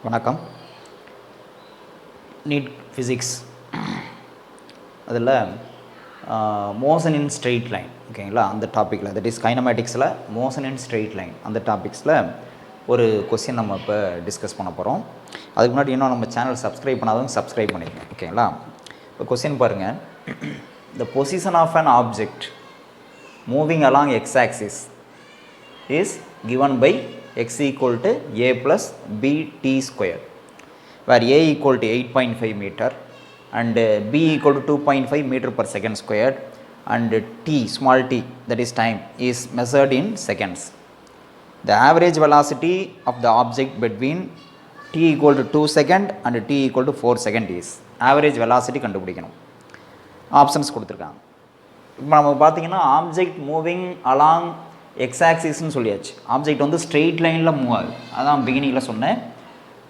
வணக்கம். NEET PHYSICS அதில் motion in straight line ஓகேங்களா, அந்த டாப்பிக்கில் தட் இஸ் கைனமேட்டிக்ஸில் மோஷன் இன் ஸ்ட்ரெயிட் லைன் அந்த டாபிக்ஸில் ஒரு கொஸ்டின் நம்ம இப்போ டிஸ்கஸ் பண்ண போகிறோம். அதுக்கு முன்னாடி இன்னும் நம்ம சேனல் சப்ஸ்கிரைப் பண்ணாதவங்க சப்ஸ்கிரைப் பண்ணிக்கோங்க ஓகேங்களா. இப்போ கொஸ்டின் பாருங்கள். The position of an object moving along x-axis is given by x equal to a plus b t square, where a equal to 8.5 meter and b equal to 2.5 meter per second squared, and t, small t, that is time, is measured in seconds. The average velocity of the object between t equal to 2 second and t equal to 4 second is. Average velocity கண்டுபிடிக்கணும். Options கொடுத்துருக்காங்க. இப்போ நம்ம பார்த்தீங்கன்னா object moving along X ஆக்சிஸ்ன்னு சொல்லியாச்சு. Object வந்து straight லைனில் move ஆகுது. அதான் பிகினிங்கில் சொன்னேன்.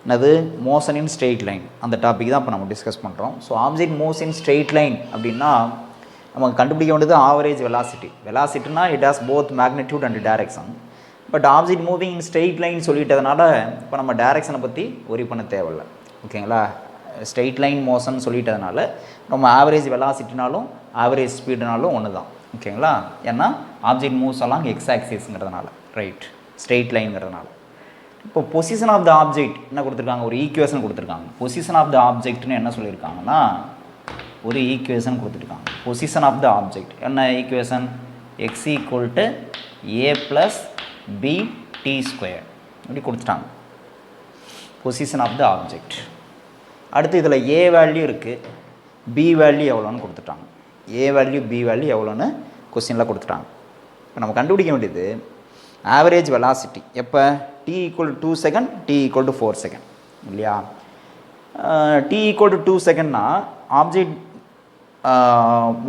என்னது மோஷன் இன் ஸ்ட்ரெயிட் லைன் அந்த டாபிக் தான் இப்போ நம்ம டிஸ்கஸ் பண்ணுறோம். So object moves in straight line அப்படின்னா நமக்கு கண்டுபிடிக்க வேண்டியது ஆவரேஜ் வெலாசிட்டி. வெலாசிட்டினா it has both magnitude and direction. But object moving in straight line சொல்லிட்டதுனால இப்போ நம்ம டைரக்ஷனை பற்றி ஒரி பண்ண தேவையில்லை ஓகேங்களா. ஸ்ட்ரெயிட் லைன் மோஷன் சொல்லிட்டதுனால நம்ம ஆவரேஜ் வெலாசிட்டினாலும் ஆவரேஜ் ஸ்பீடுனாலும் ஒன்று தான் ஓகேங்களா. ஏன்னா ஆப்ஜெக்ட் மூவ்ஸ் எல்லாம் எக்ஸ் ஆக்சிஸ்ங்கிறதுனால ரைட் ஸ்ட்ரெயிட் லைன்ங்கிறதுனால. இப்போ பொசிஷன் ஆஃப் த ஆப்ஜெக்ட் என்ன கொடுத்துருக்காங்க, ஒரு ஈக்குவேஷன் கொடுத்துருக்காங்க. பொசிஷன் ஆஃப் த ஆப்ஜெக்ட்னு என்ன சொல்லியிருக்காங்கன்னா ஒரு ஈக்குவேஷன் கொடுத்துருக்காங்க. பொசிஷன் ஆஃப் த ஆப்ஜெக்ட் என்ன equation, X equal to A plus B T square இப்படி கொடுத்துட்டாங்க பொசிஷன் ஆஃப் த ஆப்ஜெக்ட். அடுத்து இதில் ஏ வேல்யூ இருக்குது, பி வேல்யூ எவ்வளோன்னு கொடுத்துட்டாங்க. ஏ வேல்யூ பி வேல்யூ எவ்வளோன்னு கொஸ்டினில் கொடுத்துட்டாங்க. இப்போ நம்ம கண்டுபிடிக்க வேண்டியது ஆவரேஜ் வெலாசிட்டி எப்போ, T equal to 2 second, T equal to 4 second இல்லையா. டி ஈக்குவல் டு 2 செகண்ட்னா ஆப்ஜெக்ட்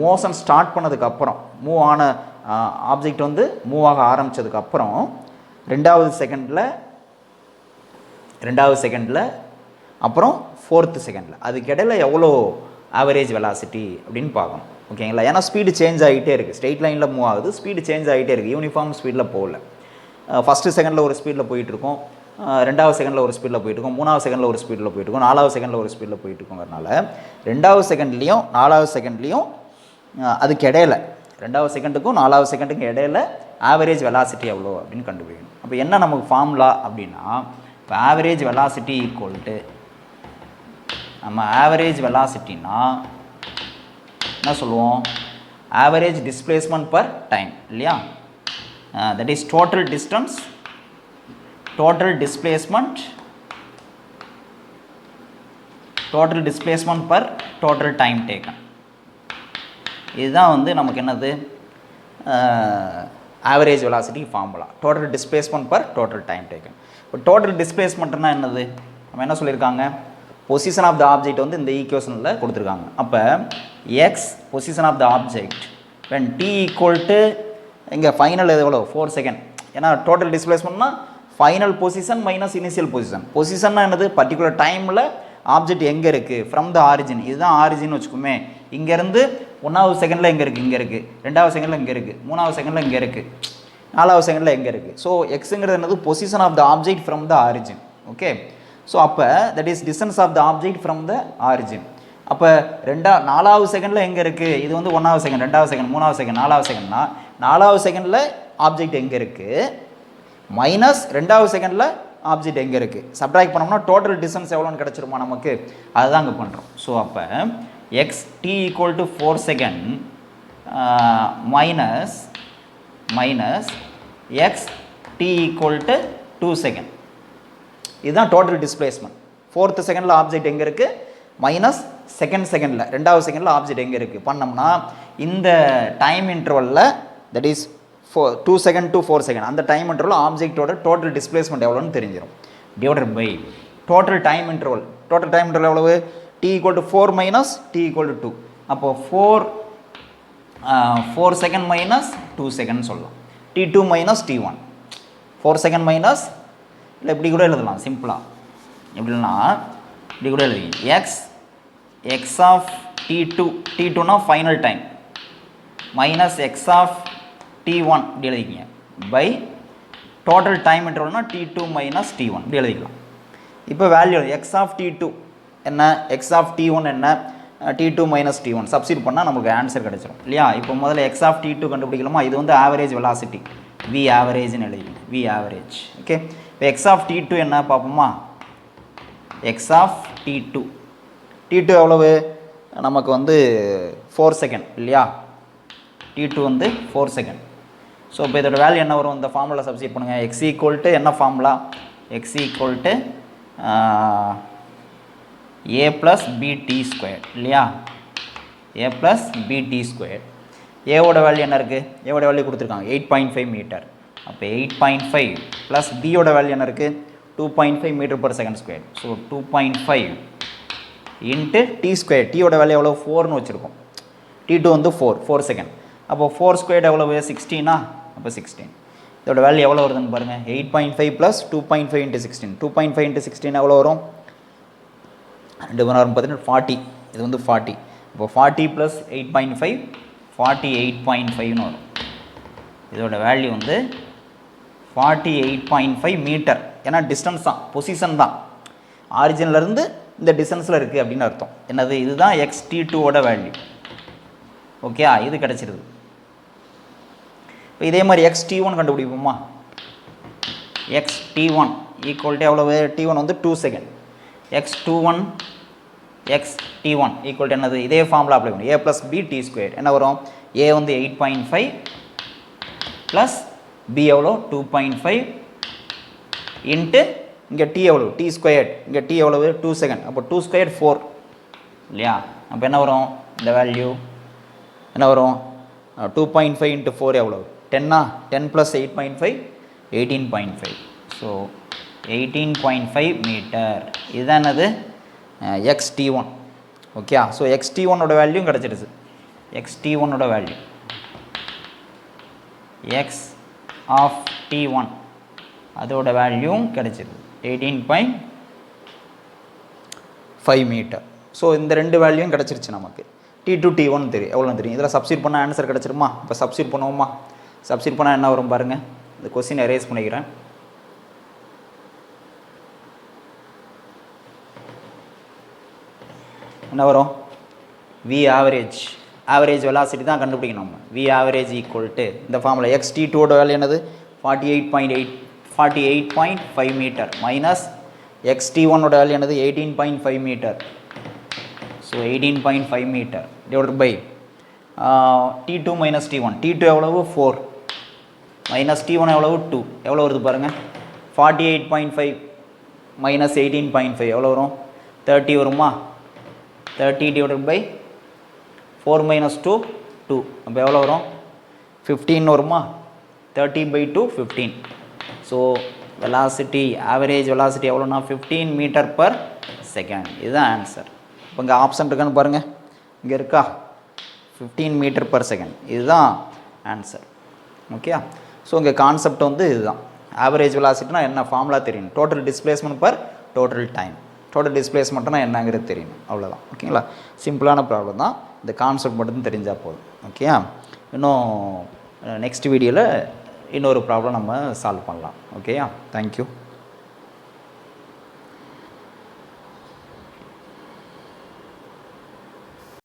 மோஷன் ஸ்டார்ட் பண்ணதுக்கப்புறம் மூவ் ஆன ஆப்ஜெக்ட் வந்து மூவ் ஆக ஆரம்பித்ததுக்கப்புறம் ரெண்டாவது செகண்டில் அப்புறம் 4th செகண்டில் அதுக்கு இடையில எவ்வளோ ஆவரேஜ் வெலாசிட்டி அப்படின்னு பார்க்கணும் ஓகேங்களா. ஏன்னா ஸ்பீடு சேஞ்ச் ஆகிட்டே இருக்குது. ஸ்ட்ரெயிட் லைனில் மூவ் ஆகுது, ஸ்பீடு சேஞ்ச் ஆகிட்டே இருக்குது. யூனிஃபார்ம் ஸ்பீடில் போகல. ஃபஸ்ட்டு செகண்டில் ஒரு ஸ்பீடில் போயிட்டுருக்கோம், ரெண்டாவது செகண்டில் ஒரு ஸ்பீடில் போயிட்டுருக்கோம், மூணாவது செகண்டில் ஒரு ஸ்பீடில் போயிட்டுருக்கோம், நாலாவது செகண்டில் ஒரு ஸ்பீடில் போயிட்டுருக்கோங்கிறனால ரெண்டாவது செகண்ட்லேயும் நாலாவது செகண்ட்லேயும் அதுக்கு இடையில ரெண்டாவது செகண்டுக்கும் நாலாவது செகண்டுக்கும் இடையில ஆவரேஜ் வெலாசிட்டி எவ்வளோ அப்படின்னு கண்டுபிடிக்கணும். அப்போ என்ன நமக்கு ஃபார்முலா அப்படின்னா, இப்போ ஆவரேஜ் வெலாசிட்டி ஈக்குவல் டு நம்ம ஆவரேஜ் வெலாசிட்டினா என்ன சொல்லுவோம், ஆவரேஜ் டிஸ்பிளேஸ்மெண்ட் பர் டைம் இல்லையா. That is total distance, total displacement per total time taken. இதுதான் வந்து நமக்கு என்னது average velocity formula. Total displacement per total time taken. இப்போ டோட்டல் டிஸ்பிளேஸ்மெண்ட்னா என்னது, நம்ம என்ன சொல்லியிருக்காங்க, பொசிஷன் ஆஃப் த ஆப்ஜெக்ட் வந்து இந்த ஈக்குவேஷனில் கொடுத்துருக்காங்க. அப்போ X position of the object when T equal to இங்கே ஃபைனல் எவ்வளோ 4 செகண்ட். ஏன்னா டோட்டல் டிஸ்பிளேஸ்மெண்ட்னா final position minus initial position. பொசிஷன்னா என்னது, பர்டிகுலர் டைமில் ஆப்ஜெக்ட் எங்கே இருக்குது ஃப்ரம் த ஆரிஜின். இதுதான் ஆரிஜின் வச்சுக்கோமே. இங்கேருந்து 1வது செகண்டில் எங்கே இருக்குது, இங்கே இருக்குது. 2வது செகண்டில் இங்கே இருக்குது. 3வது செகண்டில் இங்கே இருக்குது. 4வது செகண்டில் எங்கே இருக்குது. ஸோ எக்ஸுங்கிறது என்னது position of the object from the origin okay. So அப்போ that is distance of the object from the origin. அப்போ 4வது செகண்டில் எங்கே இருக்குது, இது வந்து 1வது செகண்ட், 2வது செகண்ட், 3வது செகண்ட், 4வது செகண்ட்னா 4வது செகண்டில் ஆப்ஜெக்ட் எங்கே இருக்குது மைனஸ் 2வது செகண்டில் ஆப்ஜெக்ட் எங்கே இருக்குது. சப்ட்ராக்ட் பண்ணோம்னா டோட்டல் டிஸ்டன்ஸ் எவ்வளோன்னு கிடச்சிருமா நமக்கு, அதுதான் இங்கே பண்ணுறோம். ஸோ அப்போ X T equal to 4 second minus X T equal to 2 second. இதுதான் டோட்டல் டிஸ்பிளேஸ்மெண்ட். 4th செகண்டில் ஆப்ஜெக்ட் எங்கே இருக்குது மைனஸ் செகண்டில் 2வது செகண்டில் ஆப்ஜெக்ட் எங்கே இருக்குது பண்ணோம்னா இந்த டைம் இன்டர்வலில் that is 2 second to 4 second அந்த டைம் இன்டர்வல் ஆப்ஜெக்டோட டோட்டல் டிஸ்பிளேஸ்மெண்ட் எவ்வளோன்னு தெரிஞ்சிடும். Divided by total time interval. Total time interval எவ்வளவு, T equal to 4 minus T equal to 2. அப்போது 4 செகண்ட் மைனஸ் 2 செகண்ட் சொல்லலாம். T2 minus T1. 4 second minus, இல்லை இப்படி கூட எழுதலாம் சிம்பிளாக. எப்படின்னா இப்படி கூட எழுதி எக்ஸ் ஆஃப் T2னா final time minus X of T1 இப்படி எழுதிக்கிங்க பை டோட்டல் டைம் இன்டர்வல்னா T2 மைனஸ் T1 இப்படி எழுதிக்கலாம். இப்போ வேல்யூ எக்ஸ் ஆஃப் T2 என்ன, எக்ஸ் ஆஃப் T1 என்ன, T2 மைனஸ் T1 சப்ஸ்டிட் பண்ணால் நமக்கு ஆன்சர் கிடச்சிரும் இல்லையா. இப்போ முதல்ல எக்ஸ் ஆஃப் T2 கண்டுபிடிக்கலாமா. இது வந்து ஆவரேஜ் வெலாசிட்டி, வி ஆவரேஜ்னு எழுதி, வி ஆவரேஜ். ஓகே, இப்போ எக்ஸ் ஆஃப் T2 என்ன பார்ப்போமா. எக்ஸ் ஆஃப் T2 எவ்வளவு நமக்கு வந்து 4 செகண்ட் இல்லையா. T2 வந்து 4 செகண்ட். ஸோ இப்போ இதோட வேல்யூ என்ன வரும், இந்த ஃபார்முலா சப்ஸ்டிட் பண்ணுங்கள். எக்ஸ் ஈக்குவல் டு என்ன formula, X equal to a plus பிடி ஸ்கொயர் இல்லையா. a ப்ளஸ் பிடி ஸ்கொயர். ஏவோட வேல்யூ என்ன இருக்குது, ஏவோட வேல்யூ கொடுத்துருக்காங்க 8.5 மீட்டர். அப்போ 8.5 ப்ளஸ் பியோட வேல்யூ என்ன இருக்குது 2.5 metre per second square. So 2.5 into T square. டீயோட வேல்யூ எவ்வளோ 4னு வச்சுருக்கோம். T2 வந்து 4 செகண்ட். அப்போ 4 ஸ்கொயர் எவ்வளவு 16. அப்போ 16. இதோட வேல்யூ எவ்வளோ வருதுன்னு பாருங்கள். 8.5 ப்ளஸ் 2.5 இன்ட்டு 16. 2.5 இன்ட்டு 16 எவ்வளோ வரும், 2 மணி நேரம் பார்த்தீங்கன்னா 40. இது வந்து 40. இப்போ 40 ப்ளஸ் 8.5 48.5ன்னு வரும். இதோட வேல்யூ வந்து 48.5 மீட்டர். ஏன்னா டிஸ்டன்ஸ் தான், பொசிஷன் தான், ஆரிஜின்லேருந்து இந்த டிஸ்டன்ஸில் இருக்குது அப்படின்னு அர்த்தம். என்னது, இதுதான் XT2ஓட வேல்யூ. ஓகே, இது கிடச்சிருது. இப்போ இதே மாதிரி XT1 கண்டுபிடிப்போமா. XT1 ஈக்குவல் டு எவ்வளவு, T1 வந்து 2 second. X21 XT1 equal to என்னது, இதே ஃபார்முலா அப்ளை பண்ணி a plus B T square என்ன வரும், a வந்து 8.5 ப்ளஸ் b எவ்வளோ 2.5 இன்ட்டு இங்கே t எவ்வளோ டி ஸ்கொயர், இங்கே t எவ்வளவு 2 செகண்ட். அப்போ 2 ஸ்கொயர் 4 இல்லையா. அப்போ என்ன வரும், இந்த வேல்யூ என்ன வரும் 2.5 இன்ட்டு 4 எவ்வளோ 10. 10 ப்ளஸ் 8.5 18.5. So 18.5 metre. இதுதான் என்னது XT1. ஓகே, ஸோ XT1ஓட வேல்யூ கிடச்சிருச்சு. XT1ஓட வேல்யூ எக்ஸ் ஆஃப் T1 அதோட வேல்யூவும் கிடச்சிருது 18.5 மீட்டர். ஸோ இந்த ரெண்டு வேல்யூவும் கிடச்சிருச்சு நமக்கு. T2 T1 தெரியும், எவ்வளோ தெரியும். இதில் சப்ஸ்டிட் பண்ணால் ஆன்சர் கிடச்சிருமா. இப்போ சப்ஸ்டிட் பண்ணுவோமா. சப்ஸ்டிட் பண்ணால் என்ன வரும் பாருங்கள். இந்த கொஸ்டின் எரேஸ் பண்ணிக்கிறேன். என்ன வரும், வி ஆவரேஜ், ஆவரேஜ் வெலாசிட்டி தான் கண்டுபிடிக்கணும் நம்ம. வி ஆவரேஜ் ஈக்குவல் டு இந்த ஃபார்முலா XT2ஓட வேல்யூ என்னது 48.5 மீட்டர் மைனஸ் XT1ஓட வேல்யூ என்னது 18.5 metre. So 18.5 metre divided by T2 minus T1. T2 எவ்வளவு 4 மைனஸ் T1 எவ்வளவு 2. எவ்வளோ வருது பாருங்கள். 48.5 மைனஸ் 18.5 எவ்வளோ வரும் 30 வருமா. 30 டிவைடட் பை 4 மைனஸ் 2 2. அப்போ எவ்வளோ வரும் 15 வருமா. 30 by 2 15. So velocity, average velocity எவ்வளோனா 15 மீட்டர் பர் செகண்ட். இதுதான் ஆன்சர். இப்போ இங்கே ஆப்ஷன் இருக்கான்னு பாருங்கள், இங்கே இருக்கா 15 மீட்டர் பர் செகண்ட். இதுதான் ஆன்சர். ஓகே, ஸோ இங்கே கான்செப்ட் வந்து இதுதான். ஆவரேஜ் வெலாசிட்டினா என்ன ஃபார்முலா தெரியணும். Total displacement per total time. Total டிஸ்பிளேஸ்மெண்ட்னா என்னங்கிறது தெரியணும், அவ்வளோதான். ஓகேங்களா, சிம்பிளான ப்ராப்ளம் தான். இந்த கான்செப்ட் மட்டும் தெரிஞ்சால் போதும். ஓகே, இன்னும் நெக்ஸ்ட் வீடியோவில் இன்னொரு ப்ராப்ளம் நம்ம சால்வ் பண்ணலாம். ஓகேயா, தேங்க்யூ.